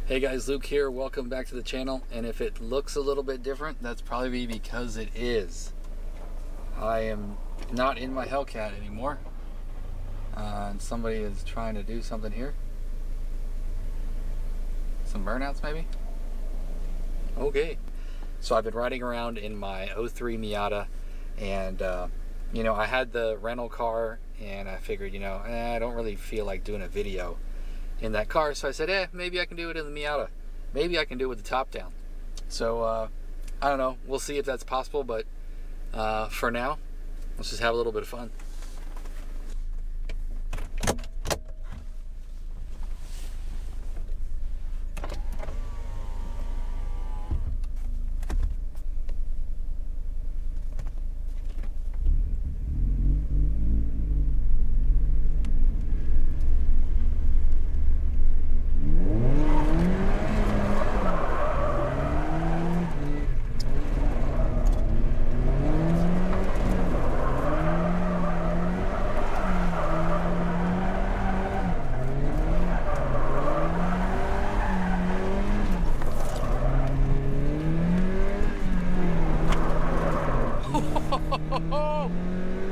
Hey guys, Luke here. Welcome back to the channel. And if it looks a little bit different, that's probably because it is. I am not in my Hellcat anymore. And somebody is trying to do something here. Some burnouts maybe? Okay. So I've been riding around in my 03 Miata, and you know, I had the rental car and I figured, you know, I don't really feel like doing a video in that car, so I said, maybe I can do it in the Miata. Maybe I can do it with the top down. So I don't know, we'll see if that's possible, but for now, let's just have a little bit of fun.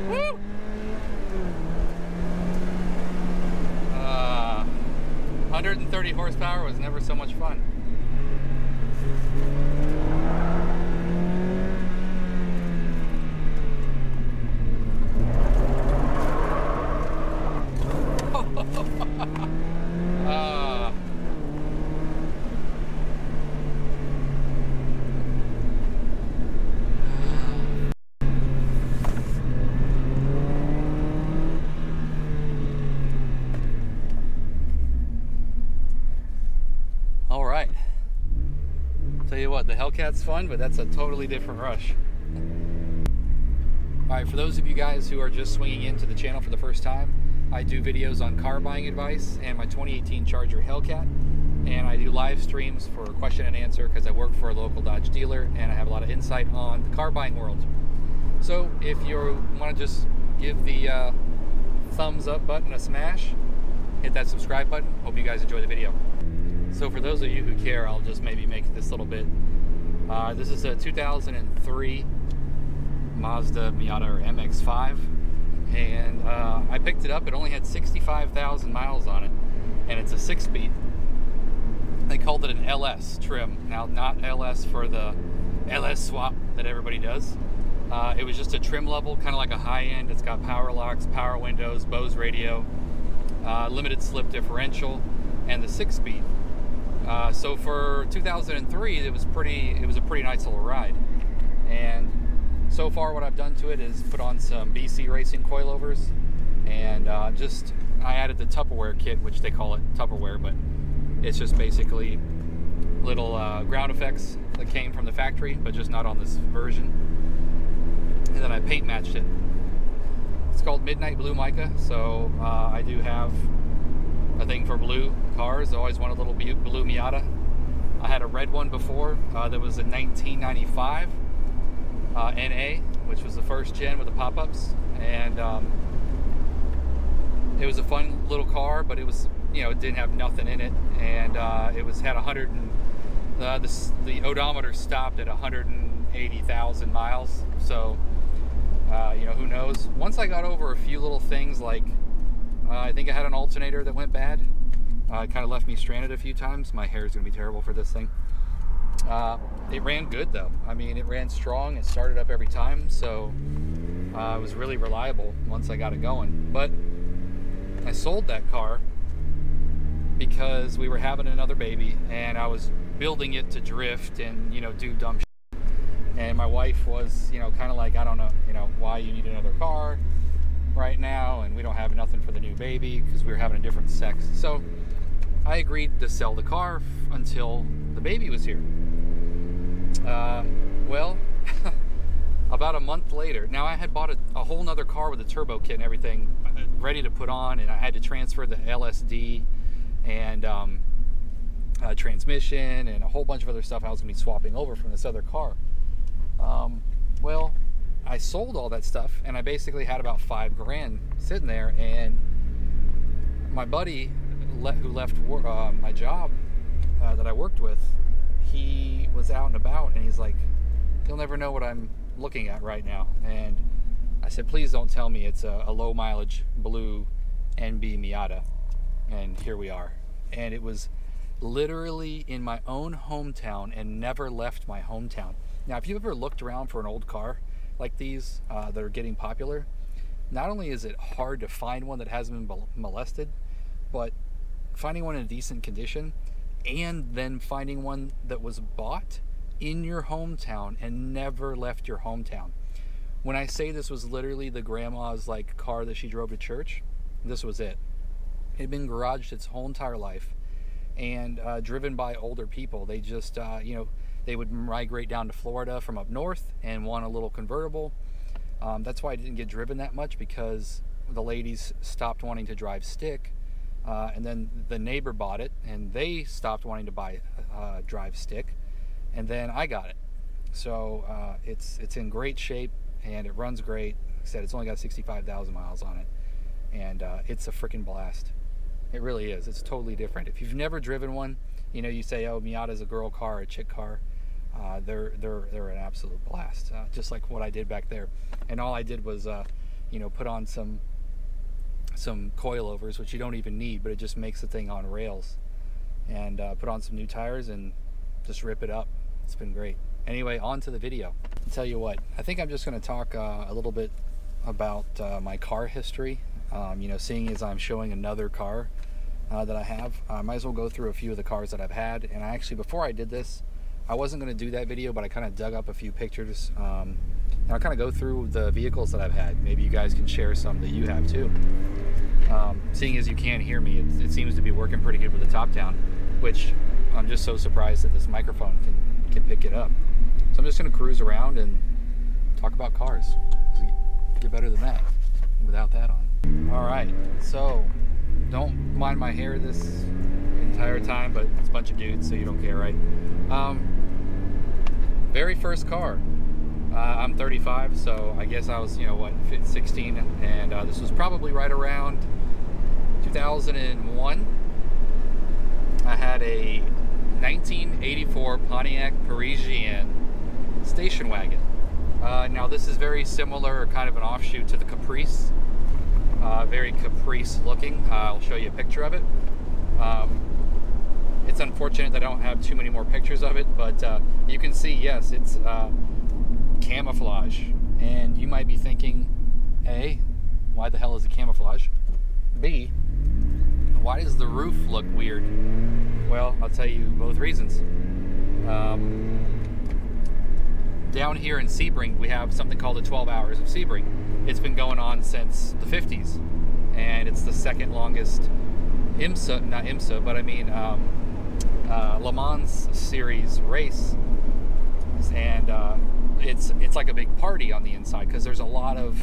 Woo! 130 horsepower was never so much fun. All right, tell you what, the Hellcat's fun, but that's a totally different rush. All right, for those of you guys who are just swinging into the channel for the first time, I do videos on car buying advice and my 2018 Charger Hellcat, and I do live streams for question and answer because I work for a local Dodge dealer and I have a lot of insight on the car buying world. So if you want to just give the thumbs up button a smash, hit that subscribe button. Hope you guys enjoy the video. So for those of you who care, I'll just maybe make this little bit. This is a 2003 Mazda Miata, or MX-5, and I picked it up. It only had 65,000 miles on it, and it's a 6-speed. They called it an LS trim. Now, not LS for the LS swap that everybody does. It was just a trim level, kind of like a high-end. It's got power locks, power windows, Bose radio, limited slip differential, and the 6-speed. So for 2003, it was a pretty nice little ride. And so far what I've done to it is put on some BC Racing coilovers, and I added the Tupperware kit, which they call it Tupperware, but it's just basically little ground effects that came from the factory, but just not on this version. And then I paint matched it. It's called Midnight Blue Mica, so I do have a thing for blue cars. I always wanted a little blue Miata. I had a red one before that was a 1995 NA, which was the first gen with the pop-ups, and it was a fun little car, but it was, you know, it didn't have nothing in it, and it had 100 and the odometer stopped at 180,000 miles. So you know, who knows? Once I got over a few little things, like I think I had an alternator that went bad. It kind of left me stranded a few times. My hair is going to be terrible for this thing. It ran good though. I mean, it ran strong. It started up every time, so it was really reliable once I got it going. But I sold that car because we were having another baby, and I was building it to drift and, you know, do dumb shit. And my wife was, you know, kind of like, I don't know, you know, why you need another car right now, and we don't have nothing for the new baby because we were having a different sex. So I agreed to sell the car until the baby was here. Well, about a month later, now I had bought a whole nother car with a turbo kit and everything ready to put on, and I had to transfer the LSD and transmission and a whole bunch of other stuff I was going to be swapping over from this other car. Well, I sold all that stuff, and I basically had about $5 grand sitting there, and my buddy who left my job that I worked with, he was out and about, and he's like, "You'll never know what I'm looking at right now." And I said, "Please don't tell me it's a low mileage blue NB Miata." And here we are. And it was literally in my own hometown and never left my hometown. Now, if you've ever looked around for an old car like these that are getting popular, not only is it hard to find one that hasn't been molested, but finding one in a decent condition, and then finding one that was bought in your hometown and never left your hometown. When I say this was literally the grandma's like car that she drove to church, this was it. It had been garaged its whole entire life, and driven by older people. They just, you know, they would migrate down to Florida from up north and want a little convertible. That's why I didn't get driven that much, because the ladies stopped wanting to drive stick, and then the neighbor bought it, and they stopped wanting to buy drive stick, and then I got it. So it's in great shape, and it runs great. Like I said, it's only got 65,000 miles on it, and it's a freaking blast. It really is. It's totally different. If you've never driven one, you know, you say, "Oh, Miata's a girl car, a chick car." They're an absolute blast, just like what I did back there. And all I did was, you know, put on some coilovers, which you don't even need, but it just makes the thing on rails. And put on some new tires and just rip it up. It's been great. Anyway, on to the video. I'll tell you what, I think I'm just going to talk a little bit about my car history. You know, seeing as I'm showing another car that I have, I might as well go through a few of the cars that I've had. And I actually, before I did this, I wasn't going to do that video, but I kind of dug up a few pictures, and I'll kind of go through the vehicles that I've had. Maybe you guys can share some that you have too. Seeing as you can't hear me, it seems to be working pretty good with the top down, which I'm just so surprised that this microphone can pick it up. So I'm just going to cruise around and talk about cars. Get better than that without that on. All right, so don't mind my hair this entire time, but it's a bunch of dudes, so you don't care, right? Very first car. I'm 35, so I guess I was, you know, what, 16, and this was probably right around 2001. I had a 1984 Pontiac Parisienne station wagon. Now this is very similar, kind of an offshoot to the Caprice. Very Caprice looking. I'll show you a picture of it. It's unfortunate that I don't have too many more pictures of it, but you can see, yes, it's camouflage. And you might be thinking, A, why the hell is it camouflage? B, why does the roof look weird? Well, I'll tell you both reasons. Down here in Sebring, we have something called the 12 Hours of Sebring. It's been going on since the 50s, and it's the second longest IMSA, not IMSA, but I mean Le Mans series race, and it's like a big party on the inside, because there's a lot of,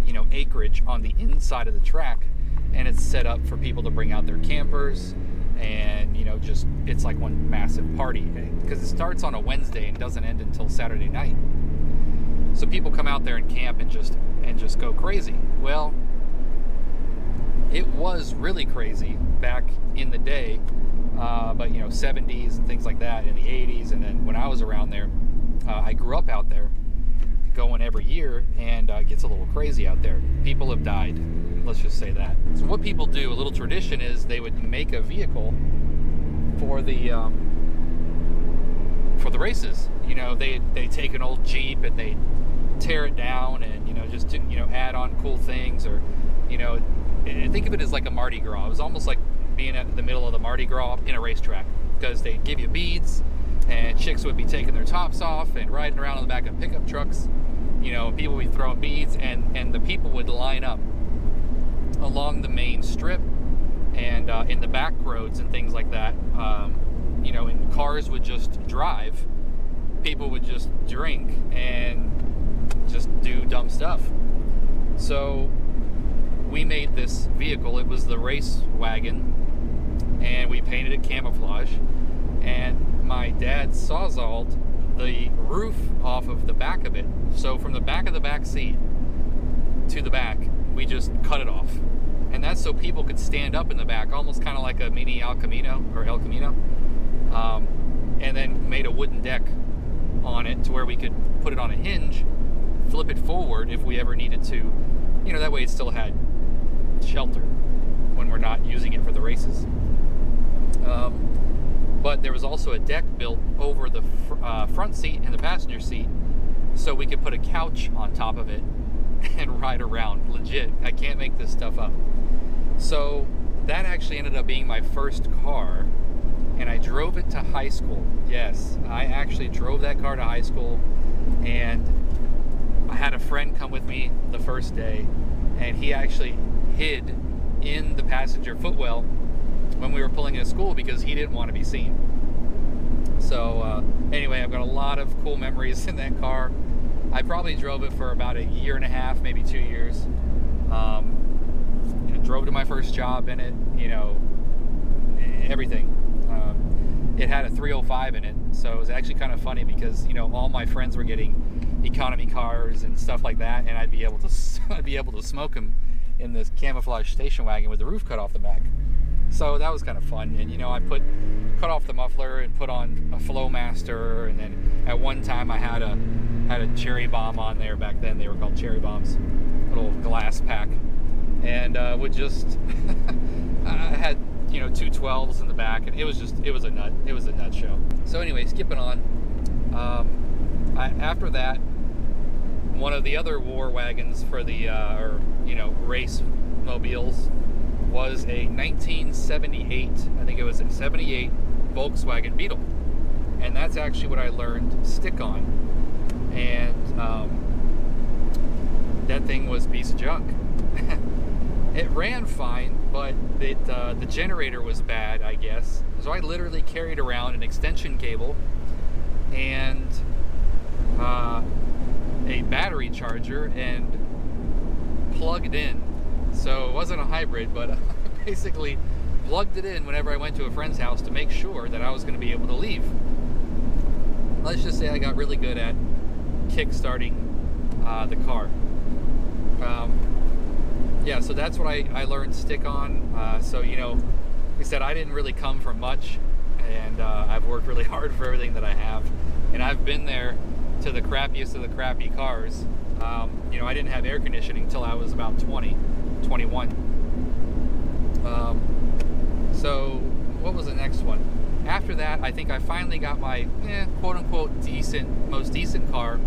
you know, acreage on the inside of the track, and it's set up for people to bring out their campers, and, you know, just, it's like one massive party, because it starts on a Wednesday and doesn't end until Saturday night. So people come out there and camp and just go crazy. Well, it was really crazy back in the day, but, you know, 70s and things like that, in the 80s, and then when I was around there, I grew up out there, going every year, and it gets a little crazy out there. People have died, let's just say that. So what people do, a little tradition, is they would make a vehicle for the races. You know, they take an old Jeep and they tear it down, and, you know, just to, you know, add on cool things, or, you know, think of it as like a Mardi Gras. It was almost like being at the middle of the Mardi Gras in a racetrack, because they give you beads, and chicks would be taking their tops off and riding around on the back of pickup trucks. You know, people would be throwing beads, and the people would line up along the main strip and in the back roads and things like that. You know, and cars would just drive, people would just drink and just do dumb stuff. So we made this vehicle. It was the race wagon, and we painted it camouflage, and my dad sawzalled the roof off of the back of it. So from the back of the back seat to the back, we just cut it off. And that's so people could stand up in the back, almost kind of like a mini El Camino, or El Camino. wooden deck on it to where we could put it on a hinge, flip it forward if we ever needed to. You know, that way it still had shelter when we're not using it for the races. But there was also a deck built over the front seat and the passenger seat, so we could put a couch on top of it and ride around. Legit, I can't make this stuff up. So that actually ended up being my first car, and I drove it to high school. Yes, I actually drove that car to high school, and I had a friend come with me the first day, and he actually hid in the passenger footwell when we were pulling into school because he didn't want to be seen. So anyway, I've got a lot of cool memories in that car. I probably drove it for about a year and a half, maybe 2 years. You know, drove to my first job in it, you know, everything. It had a 305 in it, so it was actually kind of funny because, you know, all my friends were getting economy cars and stuff like that, and I'd be able to smoke them in this camouflage station wagon with the roof cut off the back. So that was kind of fun. And you know, I cut off the muffler and put on a Flowmaster, and then at one time I had a cherry bomb on there. Back then they were called cherry bombs, little glass pack, and would just I had, you know, 212s in the back, and it was a nut show. So anyway, skipping on, after that, one of the other war wagons for the race mobiles was a 1978, I think it was a 78 Volkswagen Beetle, and that's actually what I learned stick on. And that thing was a piece of junk. It ran fine, but the generator was bad, I guess. So I literally carried around an extension cable and a battery charger and plugged in. So it wasn't a hybrid, but I basically plugged it in whenever I went to a friend's house to make sure that I was going to be able to leave. Let's just say I got really good at kick-starting the car. Yeah, so that's what I learned stick on. So, you know, like I said, I didn't really come from much, and I've worked really hard for everything that I have. And I've been there to the crappiest of the crappy cars. You know, I didn't have air conditioning until I was about 20, 21. So what was the next one? After that, I think I finally got my quote-unquote most decent car.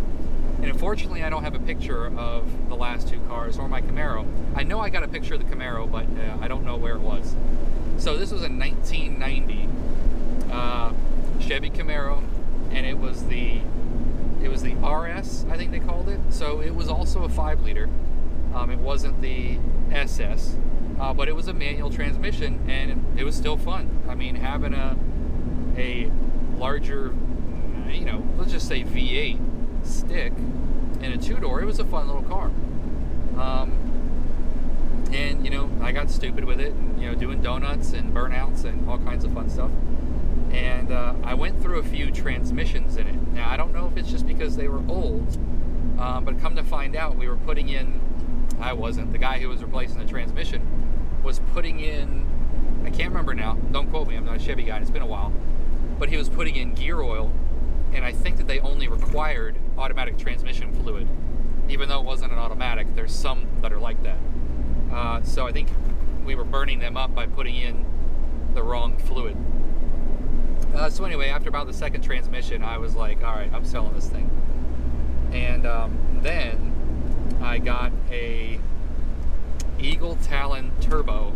And unfortunately, I don't have a picture of the last two cars or my Camaro. I know I got a picture of the Camaro, but I don't know where it was. So this was a 1990 Chevy Camaro, and it was the RS, I think they called it. So it was also a 5-liter. It wasn't the SS, but it was a manual transmission, and it was still fun. I mean, having a larger, you know, let's just say V8 stick in a 2-door, it was a fun little car. And you know, I got stupid with it, and, you know, doing donuts and burnouts and all kinds of fun stuff. And I went through a few transmissions in it. Now I don't know if it's just because they were old, but come to find out, we were putting in, I wasn't, the guy who was replacing the transmission was putting in, I can't remember now, don't quote me, I'm not a Chevy guy, it's been a while, but he was putting in gear oil, and I think that they only required automatic transmission fluid. Even though it wasn't an automatic, there's some that are like that. So I think we were burning them up by putting in the wrong fluid. So anyway, after about the second transmission, I was like, all right, I'm selling this thing. And then I got a Eagle Talon Turbo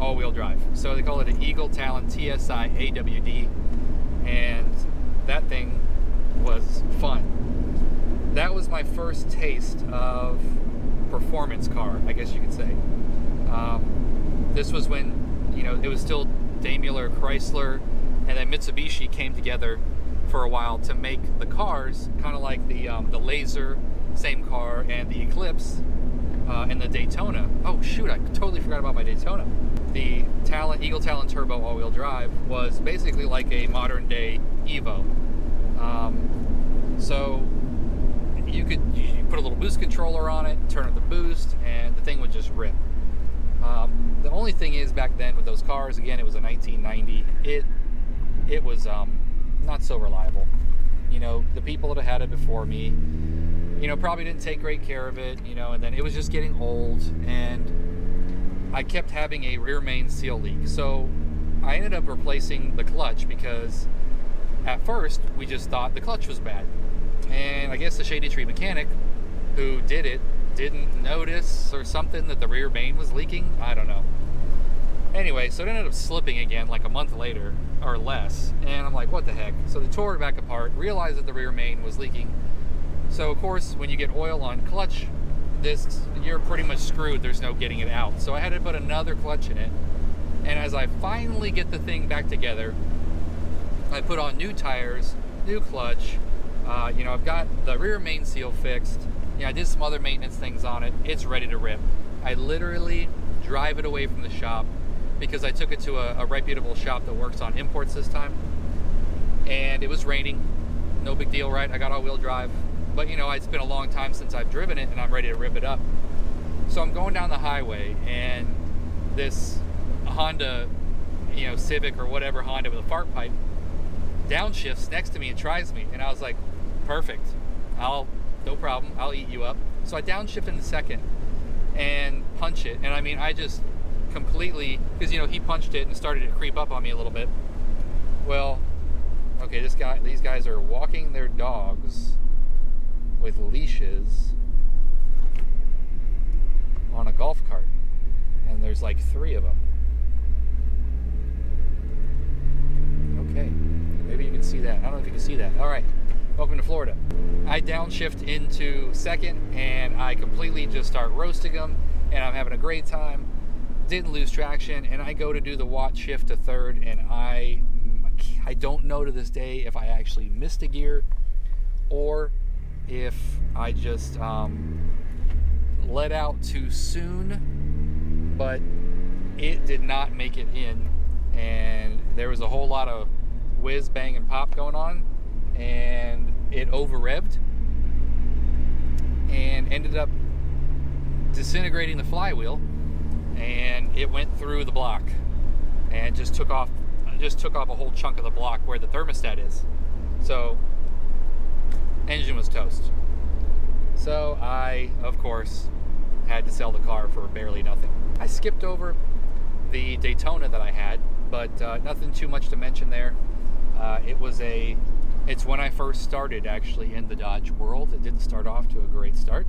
all-wheel drive. So they call it an Eagle Talon TSI AWD, and that thing was fun. That was my first taste of performance car, I guess you could say. This was when, you know, it was still Daimler, Chrysler, and then Mitsubishi came together for a while to make the cars, kind of like the Laser, same car, and the Eclipse, and the Daytona. Oh shoot, I totally forgot about my Daytona. The Eagle Talon Turbo all-wheel drive was basically like a modern-day Evo. So you put a little boost controller on it, turn up the boost, and the thing would just rip. The only thing is, back then with those cars, again, it was a 1990, it was not so reliable. You know, the people that had it before me, you know, probably didn't take great care of it, you know, and then it was just getting old, and I kept having a rear main seal leak. So I ended up replacing the clutch because at first we just thought the clutch was bad. And I guess the Shady Tree mechanic who did it didn't notice or something that the rear main was leaking. I don't know. Anyway, so it ended up slipping again like a month later or less. And I'm like, what the heck? So they tore it back apart, realized that the rear main was leaking. So of course, when you get oil on clutch discs, you're pretty much screwed. There's no getting it out. So I had to put another clutch in it. And as I finally get the thing back together, I put on new tires, new clutch. You know, I've got the rear main seal fixed. You know, I did some other maintenance things on it. It's ready to rip. I literally drive it away from the shop because I took it to a reputable shop that works on imports this time. And it was raining. No big deal, right? I got all-wheel drive. But, you know, it's been a long time since I've driven it, and I'm ready to rip it up. So I'm going down the highway, and this Honda, you know, Civic or whatever Honda with a fart pipe downshifts next to me and tries me. And I was like, perfect. No problem. I'll eat you up. So I downshift in a second and punch it. And I mean, I just completely, because, you know, he punched it and started to creep up on me a little bit. Well, okay, these guys are walking their dogs with leashes on a golf cart. And there's like 3 of them. Okay, maybe you can see that. I don't know if you can see that. All right, welcome to Florida. I downshift into second, and I completely just start roasting them, and I'm having a great time. Didn't lose traction, and I go to do the watt shift to third, and I don't know to this day if I actually missed a gear or if I just let out too soon, but it did not make it in, and there was a whole lot of whiz, bang, and pop going on, and it over-revved and ended up disintegrating the flywheel, and it went through the block and just took off a whole chunk of the block where the thermostat is. So engine was toast. So I, of course, had to sell the car for barely nothing. I skipped over the Daytona that I had, but nothing too much to mention there. It's when I first started actually in the Dodge world. It didn't start off to a great start.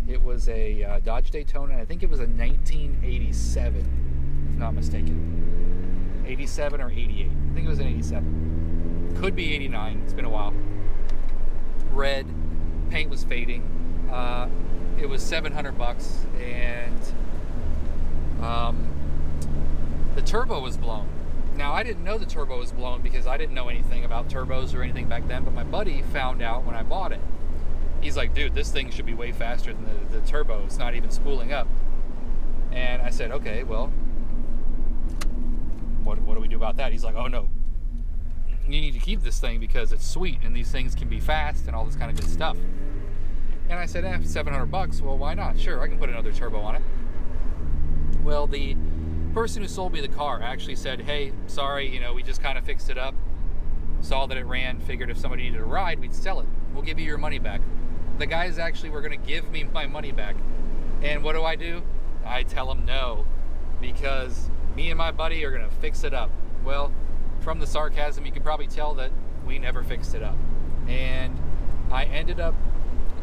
It was a Dodge Daytona. I think it was a 1987, if not mistaken. 87 or 88. I think it was an 87. Could be 89. It's been a while. Red. Paint was fading. It was $700, and the turbo was blown. Now, I didn't know the turbo was blown because I didn't know anything about turbos or anything back then, but my buddy found out when I bought it. He's like, dude, this thing should be way faster than the turbo. It's not even spooling up. And I said, okay, well, what do we do about that? He's like, oh no, you need to keep this thing because it's sweet and these things can be fast and all this kind of good stuff. And I said, $700, well, why not? Sure, I can put another turbo on it. Well, the person who sold me the car actually said, hey, sorry, you know, we just kind of fixed it up, saw that it ran, figured if somebody needed a ride, we'd sell it. We'll give you your money back. The guys actually were going to give me my money back. And what do? I tell them no, because me and my buddy are going to fix it up. Well, from the sarcasm, you can probably tell that we never fixed it up. And I ended up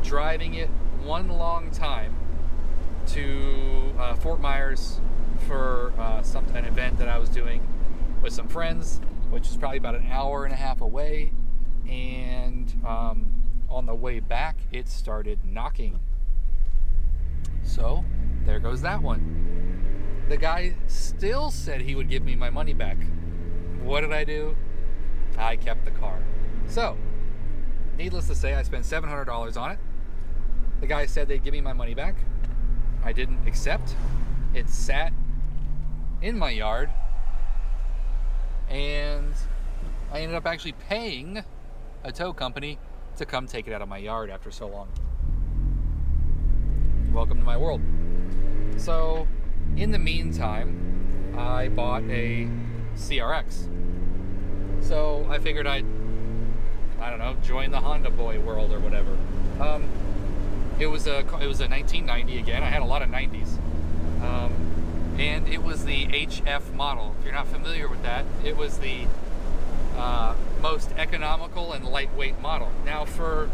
driving it one long time to Fort Myers for an event that I was doing with some friends, which is probably about an hour and a half away. And on the way back, it started knocking. So there goes that one. The guy still said he would give me my money back. What did I do? I kept the car. So, needless to say, I spent $700 on it. The guy said they'd give me my money back. I didn't accept. It sat in my yard, and I ended up actually paying a tow company to come take it out of my yard after so long. Welcome to my world. So, in the meantime, I bought a CRX. So, So I figured I don't know, join the Honda boy world or whatever. It was a 1990 again. I had a lot of 90s. And it was the HF model. If you're not familiar with that, it was the most economical and lightweight model. Now, for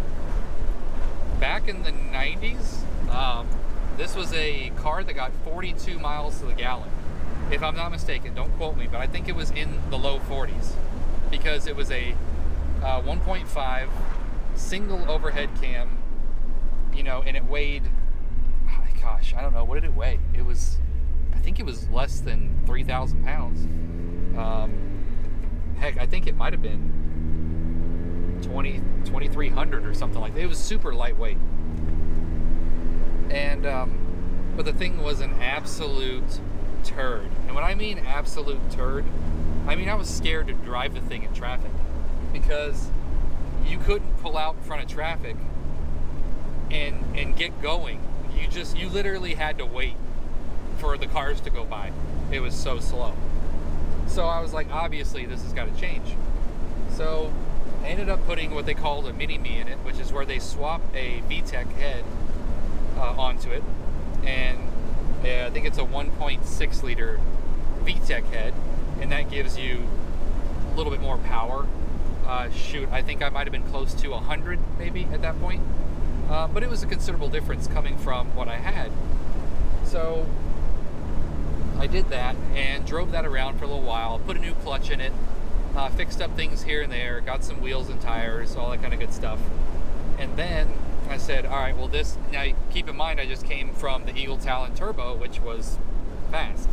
back in the 90s, this was a car that got 42 miles to the gallon. If I'm not mistaken, don't quote me, but I think it was in the low 40s because it was a 1.5 single overhead cam, you know, and it weighed, gosh, I don't know, what did it weigh? It was, I think it was less than 3,000 pounds. Heck, I think it might have been 2,300 or something like that. It was super lightweight. And, but the thing was an absolute turd. And when I mean absolute turd, I mean I was scared to drive the thing in traffic because you couldn't pull out in front of traffic and get going. You literally had to wait for the cars to go by. It was so slow. So I was like, obviously this has got to change. So I ended up putting what they called a mini-me in it, which is where they swap a VTEC head onto it. And I think it's a 1.6 liter VTEC head, and that gives you a little bit more power. Shoot, I think I might have been close to 100 maybe at that point. But it was a considerable difference coming from what I had. So I did that and drove that around for a little while, put a new clutch in it, fixed up things here and there, got some wheels and tires, all that kind of good stuff. And then I said, all right, well this, now keep in mind I just came from the Eagle Talon Turbo, which was fast.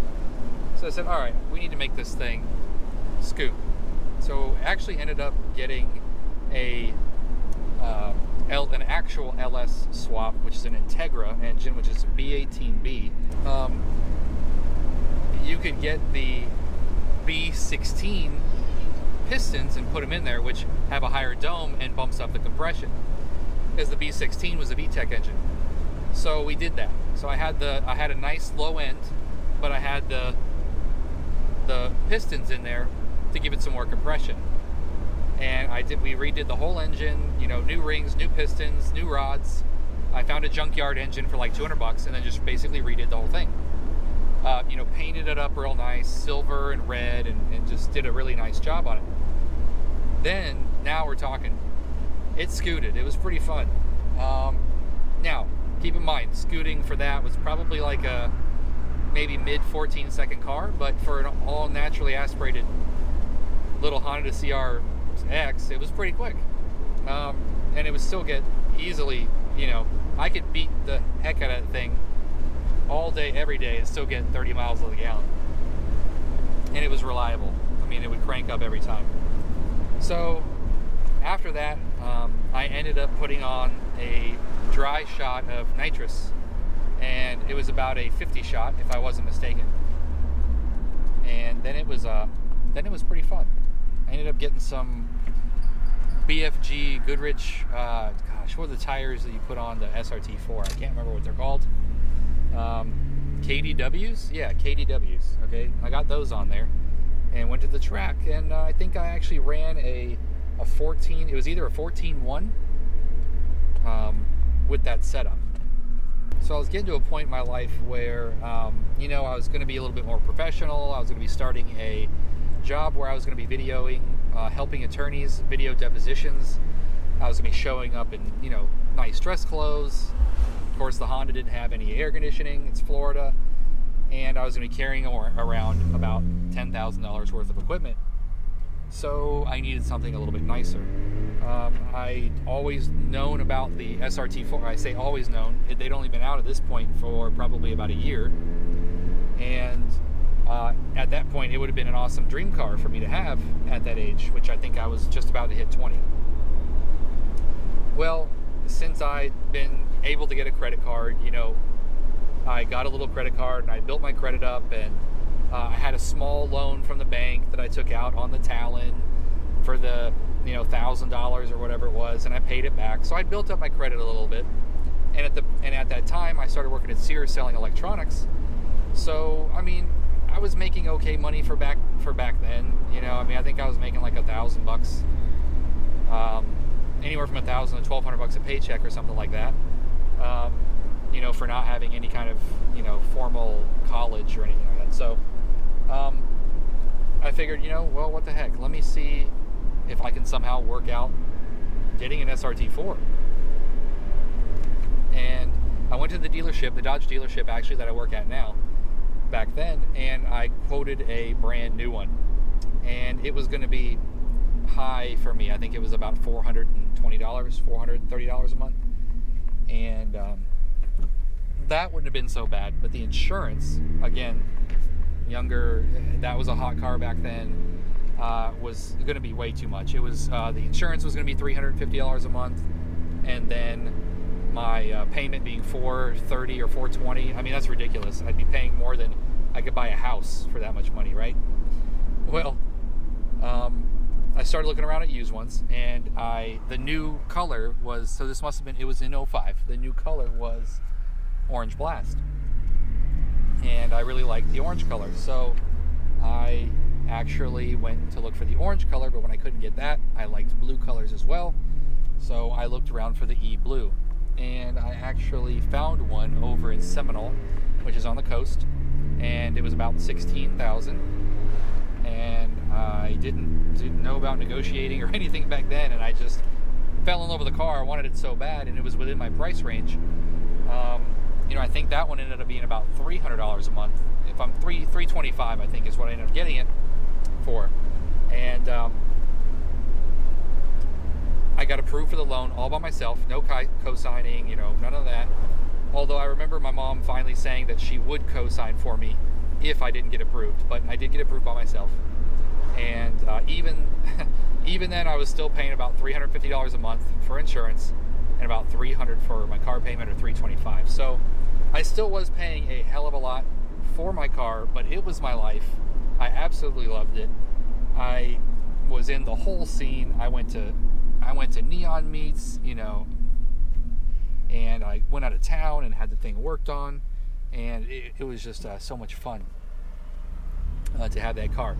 So I said, all right, we need to make this thing scoot. So actually ended up getting an actual LS swap, which is an Integra engine, which is B18B. You could get the B16 pistons and put them in there, which have a higher dome and bumps up the compression, because the B16 was a VTEC engine. So we did that. So I had a nice low end, but I had the pistons in there to give it some more compression. And we redid the whole engine, you know, new rings, new pistons, new rods. I found a junkyard engine for like 200 bucks and then just basically redid the whole thing. You know, painted it up real nice, silver and red, and just did a really nice job on it. Then, now we're talking. It scooted. It was pretty fun. Now, keep in mind, scooting for that was probably like a maybe mid 14-second car, but for an all naturally aspirated little Honda CR-X, it was pretty quick. And it would still get easily, you know, I could beat the heck out of that thing all day, every day, and still get 30 miles to the gallon. And it was reliable. I mean, it would crank up every time. So after that, I ended up putting on a dry shot of nitrous, and it was about a 50 shot, if I wasn't mistaken. And then it was pretty fun. I ended up getting some BFG Goodrich, gosh, what are the tires that you put on the SRT4? I can't remember what they're called. KDWs? Yeah, KDWs, okay? I got those on there and went to the track, and I think I actually ran a 14, it was either a 14-1 with that setup. So I was getting to a point in my life where, you know, I was going to be a little bit more professional. I was going to be starting a job where I was going to be videoing, helping attorneys video depositions. I was going to be showing up in, you know, nice dress clothes. Of course, the Honda didn't have any air conditioning. It's Florida. And I was going to be carrying around about $10,000 worth of equipment. So I needed something a little bit nicer. I'd always known about the SRT4. I say always known. They'd only been out at this point for probably about a year. And at that point, it would have been an awesome dream car for me to have at that age, which I think I was just about to hit 20. Well, since I'd been able to get a credit card, you know, I got a little credit card and I built my credit up, and I had a small loan from the bank that I took out on the Talon for the, you know, $1,000 or whatever it was, and I paid it back. So I built up my credit a little bit, and at that time I started working at Sears selling electronics. So I mean, I was making okay money for back for back then. You know, I mean, I think I was making like $1,000, anywhere from $1,000 to $1,200 a paycheck or something like that. You know, for not having any kind of, you know, formal college or anything like that. So I figured, you know, well, what the heck? Let me see if I can somehow work out getting an SRT4. And I went to the dealership, the Dodge dealership actually that I work at now, back then, and I quoted a brand new one. And it was going to be high for me. I think it was about $420, $430 a month. And that wouldn't have been so bad. But the insurance, again, younger, that was a hot car back then, was going to be way too much. It was, the insurance was going to be $350 a month. And then my payment being $430 or $420. I mean, that's ridiculous. I'd be paying more than I could buy a house for that much money, right? Well, I started looking around at used ones, and the new color was, so this must have been, it was in 05. The new color was Orange Blast. And I really liked the orange color. So I actually went to look for the orange color, but when I couldn't get that, I liked blue colors as well. So I looked around for the E-Blue. And I actually found one over in Seminole, which is on the coast, and it was about $16,000. And I didn't know about negotiating or anything back then, and I just fell in love with the car. I wanted it so bad, and it was within my price range. You know, I think that one ended up being about $300 a month. If I'm $325, I think is what I ended up getting it for. And I got approved for the loan all by myself, no co-signing, you know, none of that. Although I remember my mom finally saying that she would co-sign for me if I didn't get approved, but I did get approved by myself. And even then, I was still paying about $350 a month for insurance and about $300 for my car payment, or $325. So I still was paying a hell of a lot for my car, but it was my life. I absolutely loved it. I was in the whole scene. I went to neon meets, you know, and I went out of town and had the thing worked on, and it was just so much fun to have that car.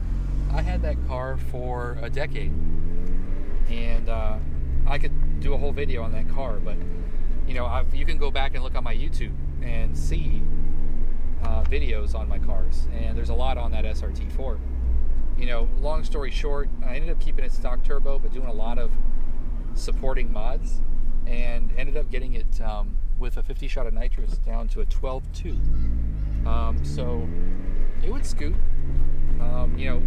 I had that car for a decade, and I could do a whole video on that car, but you know, you can go back and look on my YouTube and see videos on my cars, and there's a lot on that SRT4. You know, long story short, I ended up keeping it stock turbo, but doing a lot of supporting mods, and ended up getting it with a 50 shot of nitrous down to a 12.2. So it would scoot. You know,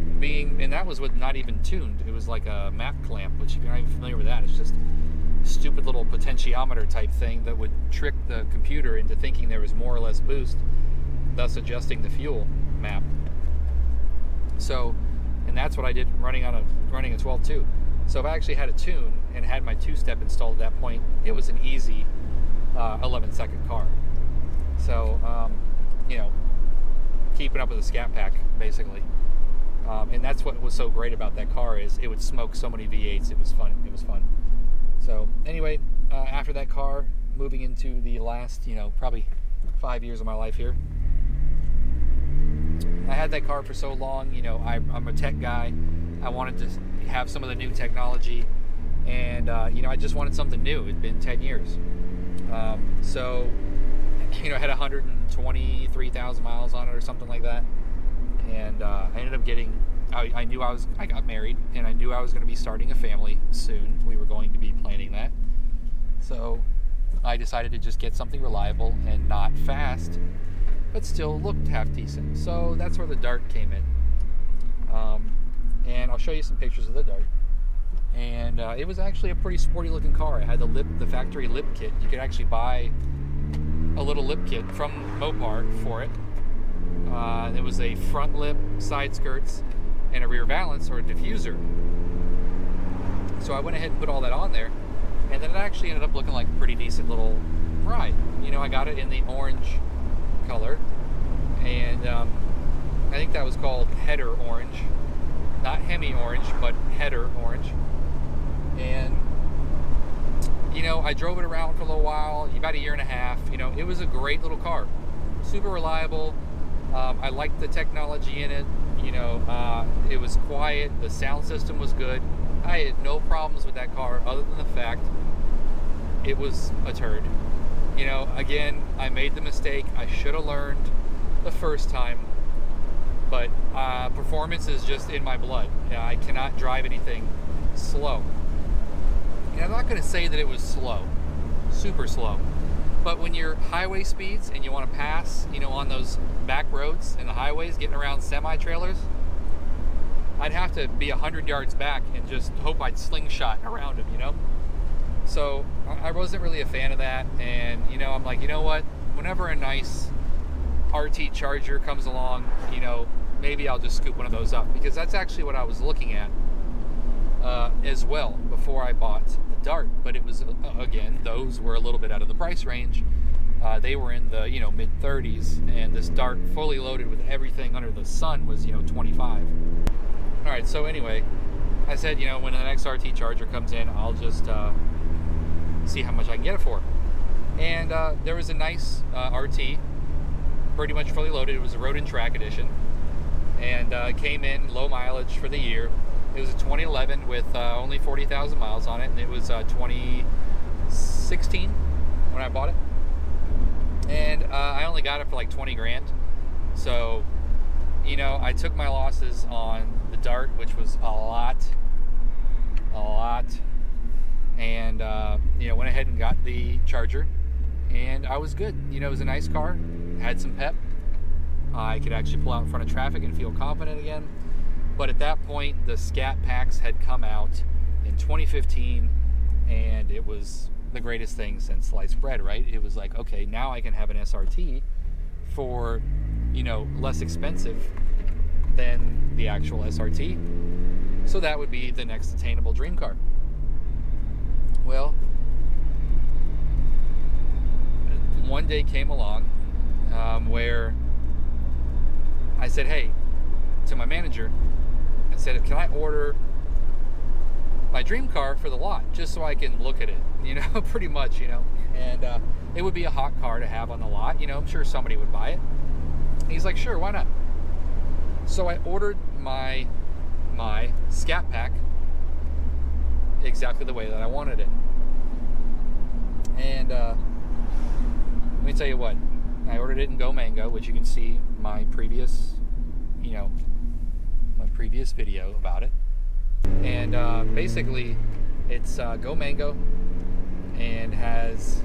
and that was with not even tuned. It was like a map clamp, which if you're not even familiar with that, it's just a stupid little potentiometer type thing that would trick the computer into thinking there was more or less boost, thus adjusting the fuel map. So, and that's what I did running a 12.2. So if I actually had a tune and had my two-step installed at that point, it was an easy 11-second car. So, you know, keeping up with the Scat Pack, basically. And that's what was so great about that car, is it would smoke so many V8s. It was fun. It was fun. So anyway, after that car, moving into the last, you know, probably 5 years of my life here. I had that car for so long, you know, I'm a tech guy. I wanted to have some of the new technology, and you know, I just wanted something new. It'd been 10 years. So, you know, I had 123,000 miles on it or something like that. And I ended up getting, I got married, and I knew I was going to be starting a family soon. We were going to be planning that. So I decided to just get something reliable and not fast, but still looked half decent. So that's where the Dart came in. And I'll show you some pictures of the Dart. And it was actually a pretty sporty looking car. It had the factory lip kit. You could actually buy a little lip kit from Mopar for it. It was a front lip, side skirts, and a rear valance or a diffuser. So I went ahead and put all that on there, and then it actually ended up looking like a pretty decent little ride. You know, I got it in the orange color, and I think that was called header orange. Not Hemi orange, but header orange. And, you know, I drove it around for a little while, about a year and a half. You know, it was a great little car. Super reliable. I liked the technology in it. You know, it was quiet. The sound system was good. I had no problems with that car other than the fact it was a turd. You know, again, I made the mistake. I should have learned the first time, but performance is just in my blood. You know, I cannot drive anything slow. And I'm not going to say that it was slow, super slow, but when you're highway speeds and you want to pass, you know, on those back roads and the highways, getting around semi-trailers, I'd have to be 100 yards back and just hope I'd slingshot around them, you know? So I wasn't really a fan of that, and you know, I'm like, you know what, whenever a nice RT Charger comes along, you know, maybe I'll just scoop one of those up, because that's actually what I was looking at as well before I bought the Dart. But it was, again, those were a little bit out of the price range. They were in the, you know, mid 30s, and this Dart fully loaded with everything under the sun was, you know, 25. All right, so anyway, I said, you know, when the next RT Charger comes in, I'll just see how much I can get it for. And there was a nice RT, pretty much fully loaded. It was a Road and Track edition, and came in low mileage for the year. It was a 2011 with only 40,000 miles on it, and it was 2016 when I bought it. And I only got it for like 20 grand. So, you know, I took my losses on the Dart, which was a lot. And, you know, went ahead and got the Charger, and I was good. You know, it was a nice car, had some pep. I could actually pull out in front of traffic and feel confident again. But at that point, the Scat Packs had come out in 2015, and it was the greatest thing since sliced bread, right? It was like, okay, now I can have an SRT for, you know, less expensive than the actual SRT. So that would be the next attainable dream car. Well, one day came along where I said, hey, to my manager, I said, can I order my dream car for the lot just so I can look at it, you know, pretty much, you know, and it would be a hot car to have on the lot, you know, I'm sure somebody would buy it. And he's like, sure, why not? So I ordered my Scat Pack exactly the way that I wanted it. And let me tell you what, I ordered it in Go Mango, which you can see my previous, you know, my previous video about it. And basically it's Go Mango, and has,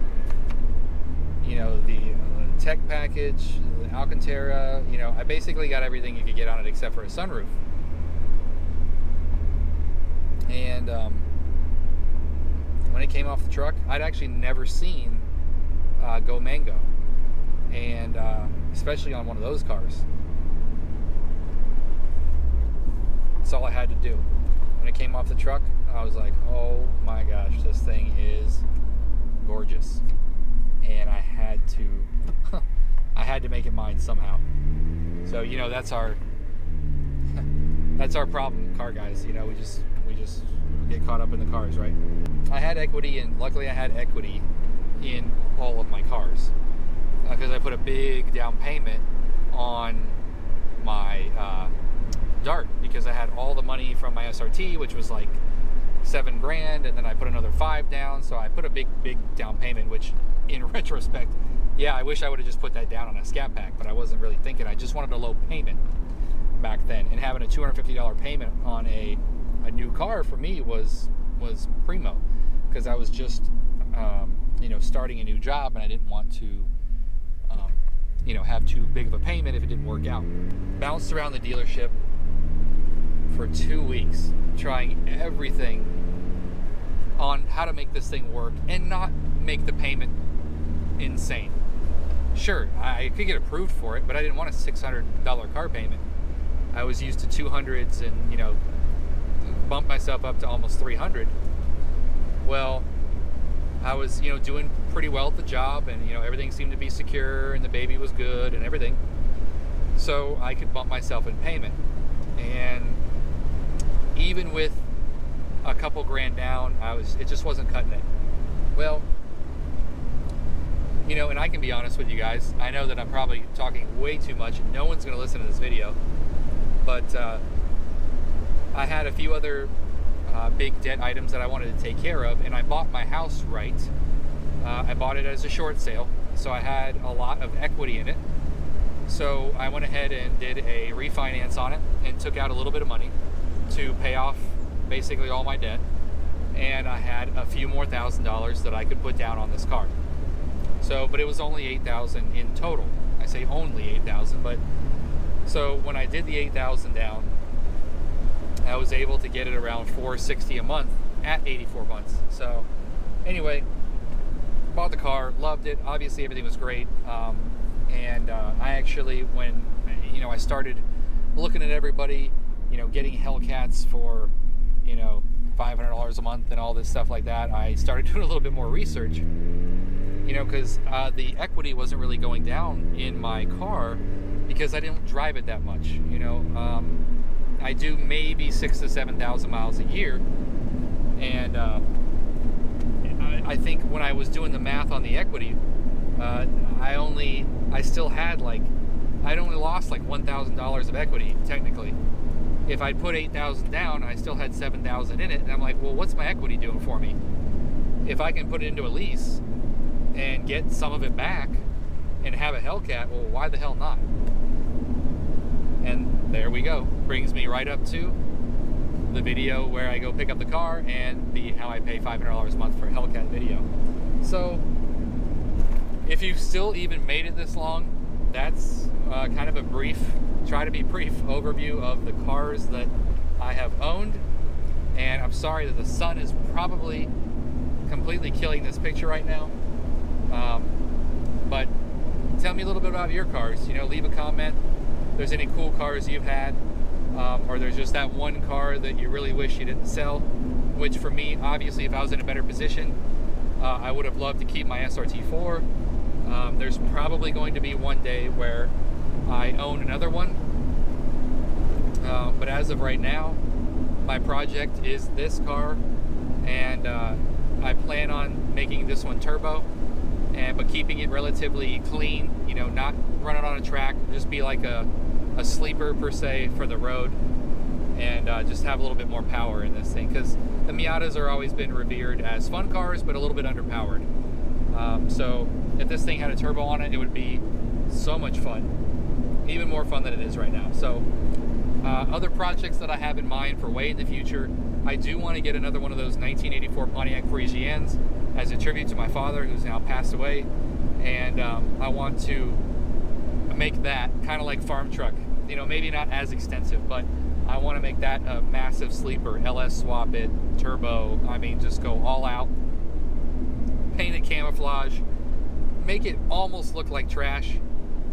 you know, the tech package, the Alcantara, you know, I basically got everything you could get on it except for a sunroof. And when it came off the truck, I'd actually never seen Go Mango, and especially on one of those cars. That's all I had to do. When it came off the truck, I was like, oh my gosh, this thing is gorgeous. And I had to make it mine somehow. So, you know, that's our problem, car guys. You know, we just get caught up in the cars, right? I had equity, and luckily I had equity in all of my cars, because I put a big down payment on my Dart, because I had all the money from my SRT, which was like 7 grand, and then I put another 5 down, so I put a big down payment, which in retrospect, yeah, I wish I would have just put that down on a Scat Pack, but I wasn't really thinking. I just wanted a low payment back then, and having a $250 payment on a new car for me was primo, because I was just you know, starting a new job, and I didn't want to you know, have too big of a payment if it didn't work out. Bounced around the dealership for 2 weeks, trying everything on how to make this thing work and not make the payment insane. Sure, I could get approved for it, but I didn't want a $600 car payment. I was used to 200s, and, you know, bumped myself up to almost 300. Well, I was, you know, doing pretty well at the job, and, you know, everything seemed to be secure, and the baby was good and everything. So I could bump myself in payment. And even with a couple grand down, it just wasn't cutting it. Well, you know, and I can be honest with you guys. I know that I'm probably talking way too much, and no one's going to listen to this video. But I had a few other big debt items that I wanted to take care of, and I bought my house right. I bought it as a short sale, so I had a lot of equity in it. So I went ahead and did a refinance on it and took out a little bit of money to pay off basically all my debt. And I had a few more $1,000s that I could put down on this car. So, but it was only $8,000 in total. I say only $8,000, but so when I did the $8,000 down, I was able to get it around $460 a month at 84 months. So anyway, bought the car, loved it. Obviously everything was great. And I actually, when, you know, I started looking at everybody, you know, getting Hellcats for, you know, $500 a month and all this stuff like that, I started doing a little bit more research, you know, because the equity wasn't really going down in my car because I didn't drive it that much. You know, I do maybe 6,000 to 7,000 miles a year, and I think when I was doing the math on the equity, I still had like, I'd only lost like $1,000 of equity technically. If I'd put 8,000 down, I still had 7,000 in it, and I'm like, well, what's my equity doing for me? If I can put it into a lease and get some of it back and have a Hellcat, well, why the hell not? And there we go. Brings me right up to the video where I go pick up the car and the how I pay $500 a month for a Hellcat video. So if you've still even made it this long, that's kind of a brief, try to be brief overview of the cars that I have owned. And I'm sorry that the sun is probably completely killing this picture right now. But tell me a little bit about your cars. You know, leave a comment if there's any cool cars you've had, or there's just that one car that you really wish you didn't sell, which for me, obviously, if I was in a better position, I would have loved to keep my SRT4. There's probably going to be one day where I own another one, but as of right now, my project is this car, and I plan on making this one turbo, but keeping it relatively clean, you know, not run it on a track, just be like a sleeper per se for the road, and just have a little bit more power in this thing, because the Miatas are always been revered as fun cars, but a little bit underpowered. So if this thing had a turbo on it, it would be so much fun, even more fun than it is right now. So other projects that I have in mind for way in the future, I do want to get another one of those 1984 Pontiac Parisiennes as a tribute to my father, who's now passed away, and I want to make that kind of like farm truck, you know, maybe not as extensive, but I want to make that a massive sleeper, LS swap it, turbo, I mean, just go all out, paint it camouflage, make it almost look like trash,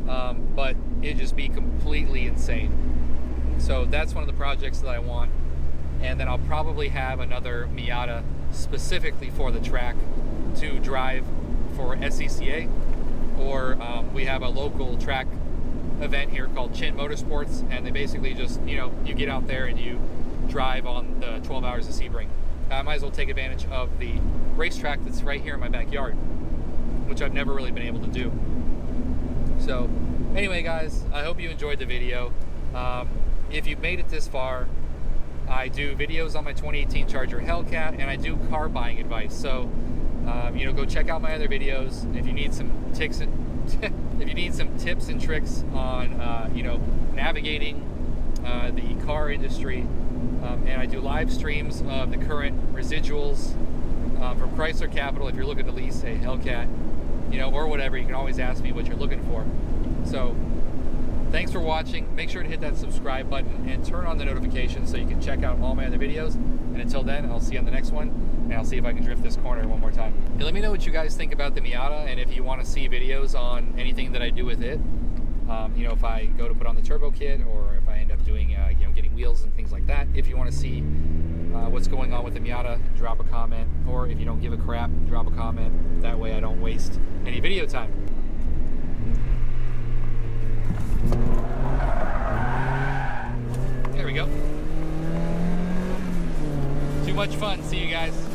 but it'd just be completely insane. So that's one of the projects that I want. And then I'll probably have another Miata specifically for the track to drive for SCCA, or we have a local track event here called Chin Motorsports, and they basically just, you know, you get out there and you drive on the 12 hours of Sebring. I might as well take advantage of the racetrack that's right here in my backyard, which I've never really been able to do. So anyway, guys, I hope you enjoyed the video. If you've made it this far, I do videos on my 2018 Charger Hellcat, and I do car buying advice. So you know, go check out my other videos if you need some tips and if you need some tips and tricks on you know, navigating the car industry. And I do live streams of the current residuals from Chrysler Capital. If you're looking to lease a Hellcat, you know, or whatever, you can always ask me what you're looking for. So thanks for watching. Make sure to hit that subscribe button and turn on the notifications so you can check out all my other videos. And until then, I'll see you on the next one, and I'll see if I can drift this corner one more time. And let me know what you guys think about the Miata, and if you want to see videos on anything that I do with it. You know, if I go to put on the turbo kit, or if I end up doing, you know, getting wheels and things like that. If you want to see what's going on with the Miata, drop a comment. Or if you don't give a crap, drop a comment. That way I don't waste any video time. There we go. Too much fun. See you guys.